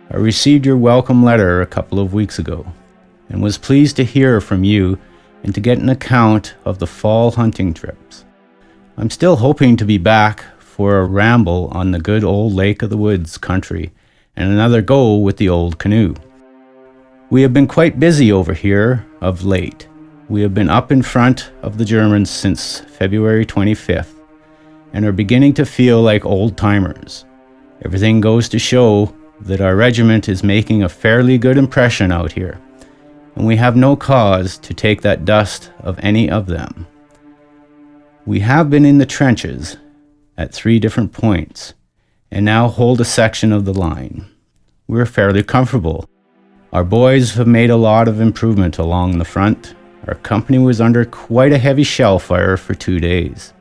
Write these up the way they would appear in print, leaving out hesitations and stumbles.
I received your welcome letter a couple of weeks ago, and was pleased to hear from you and to get an account of the fall hunting trips. I'm still hoping to be back for a ramble on the good old Lake of the Woods country and another go with the old canoe. We have been quite busy over here of late. We have been up in front of the Germans since February 25th and are beginning to feel like old timers. Everything goes to show that our regiment is making a fairly good impression out here, and we have no cause to take that dust of any of them. We have been in the trenches at 3 different points, and now hold a section of the line. We're fairly comfortable. Our boys have made a lot of improvement along the front. Our company was under quite a heavy shell fire for 2 days,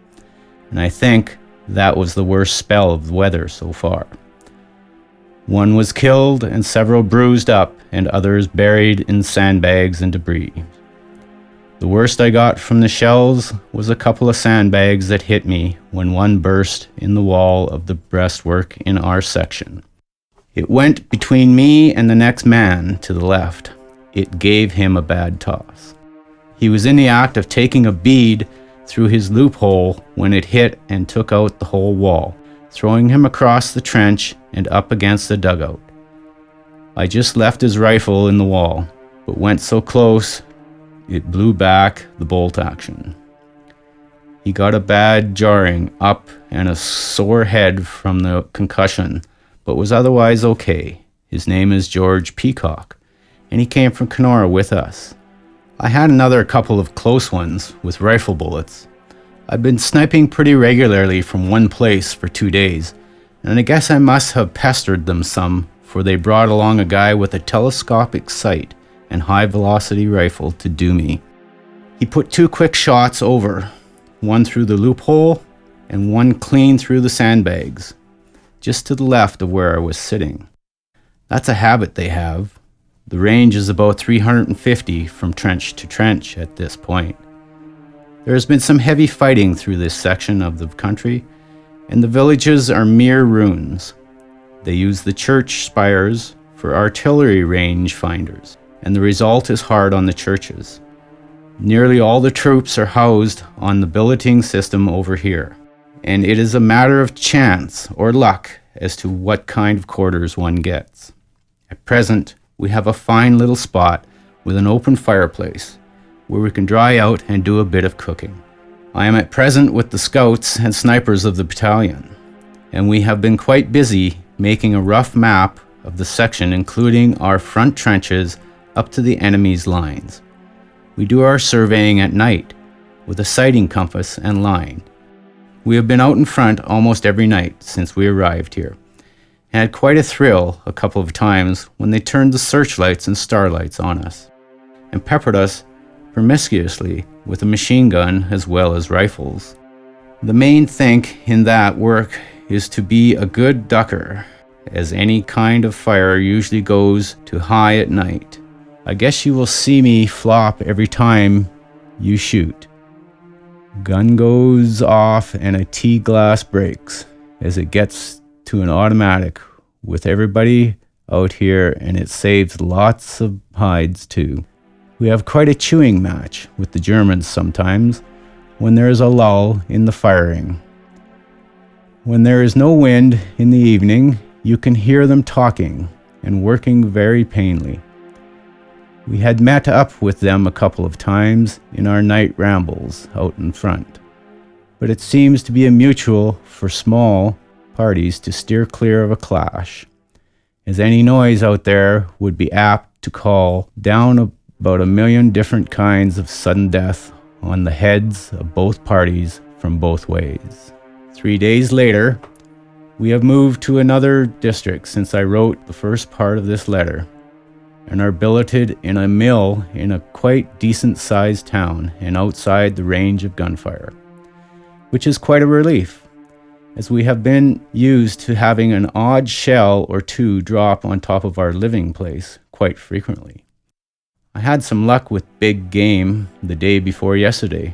and I think that was the worst spell of the weather so far. One was killed and several bruised up and others buried in sandbags and debris. The worst I got from the shells was a couple of sandbags that hit me when one burst in the wall of the breastwork in our section. It went between me and the next man to the left. It gave him a bad toss. He was in the act of taking a bead through his loophole when it hit and took out the whole wall, throwing him across the trench and up against the dugout. I just left his rifle in the wall, but went so close it blew back the bolt action. He got a bad jarring up and a sore head from the concussion, but was otherwise okay. His name is George Peacock, and he came from Kenora with us. I had another couple of close ones with rifle bullets. I've been sniping pretty regularly from one place for 2 days, and I guess I must have pestered them some, for they brought along a guy with a telescopic sight and high-velocity rifle to do me. He put 2 quick shots over, one through the loophole and one clean through the sandbags, just to the left of where I was sitting. That's a habit they have. The range is about 350 from trench to trench at this point. There has been some heavy fighting through this section of the country, and the villages are mere ruins. They use the church spires for artillery range finders, and the result is hard on the churches. Nearly all the troops are housed on the billeting system over here, and it is a matter of chance or luck as to what kind of quarters one gets. At present, we have a fine little spot with an open fireplace, where we can dry out and do a bit of cooking. I am at present with the scouts and snipers of the battalion, and we have been quite busy making a rough map of the section, including our front trenches up to the enemy's lines. We do our surveying at night with a sighting compass and line. We have been out in front almost every night since we arrived here, and had quite a thrill a couple of times when they turned the searchlights and starlights on us, and peppered us promiscuously with a machine gun as well as rifles. The main thing in that work is to be a good ducker, as any kind of fire usually goes to high at night. I guess you will see me flop every time you shoot. Gun goes off and a tea glass breaks as it gets to an automatic with everybody out here, and it saves lots of hides too. We have quite a chewing match with the Germans sometimes when there is a lull in the firing. When there is no wind in the evening, you can hear them talking and working very painfully. We had met up with them a couple of times in our night rambles out in front, but it seems to be a mutual for small parties to steer clear of a clash, as any noise out there would be apt to call down about 1 million different kinds of sudden death on the heads of both parties from both ways. 3 days later, we have moved to another district since I wrote the first part of this letter, and are billeted in a mill in a quite decent-sized town and outside the range of gunfire, which is quite a relief, as we have been used to having an odd shell or two drop on top of our living place quite frequently. I had some luck with big game the day before yesterday.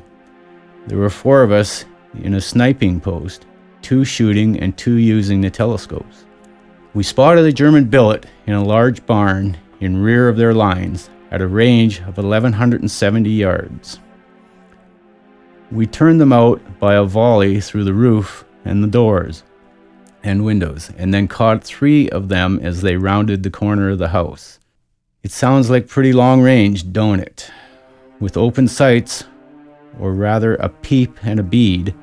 There were 4 of us in a sniping post, 2 shooting and 2 using the telescopes. We spotted a German billet in a large barn in rear of their lines at a range of 1,170 yards. We turned them out by a volley through the roof and the doors and windows, and then caught 3 of them as they rounded the corner of the house. It sounds like pretty long range, don't it? With open sights, or rather a peep and a bead,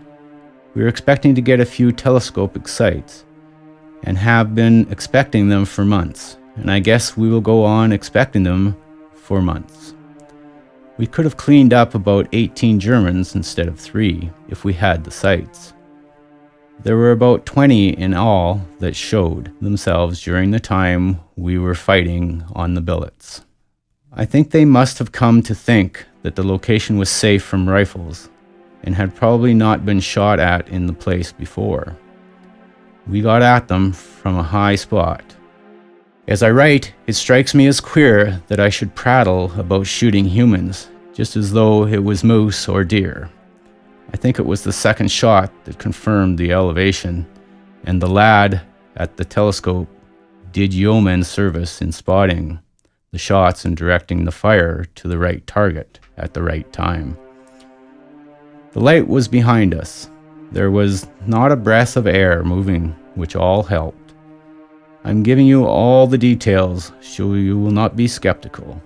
we were expecting to get a few telescopic sights, and have been expecting them for months, and I guess we will go on expecting them for months. We could have cleaned up about 18 Germans instead of 3 if we had the sights. There were about 20 in all that showed themselves during the time we were fighting on the billets. I think they must have come to think that the location was safe from rifles and had probably not been shot at in the place before. We got at them from a high spot. As I write, it strikes me as queer that I should prattle about shooting humans, just as though it was moose or deer. I think it was the second shot that confirmed the elevation, and the lad at the telescope did yeoman service in spotting the shots and directing the fire to the right target at the right time. The light was behind us. There was not a breath of air moving, which all helped. I'm giving you all the details so you will not be skeptical.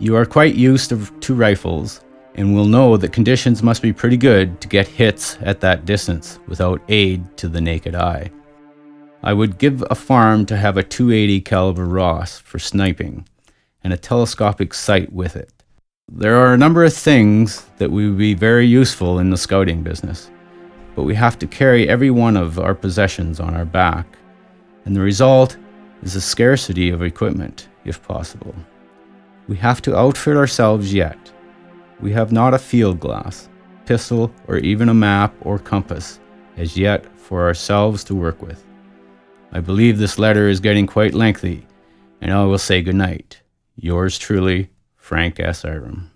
You are quite used to rifles and will know that conditions must be pretty good to get hits at that distance without aid to the naked eye. I would give a farm to have a .280 caliber Ross for sniping and a telescopic sight with it. There are a number of things that would be very useful in the scouting business, but we have to carry every one of our possessions on our back, and the result is a scarcity of equipment, if possible. We have to outfit ourselves yet. We have not a field glass, pistol, or even a map or compass as yet for ourselves to work with. I believe this letter is getting quite lengthy, and I will say goodnight. Yours truly, Frank S. Iriam.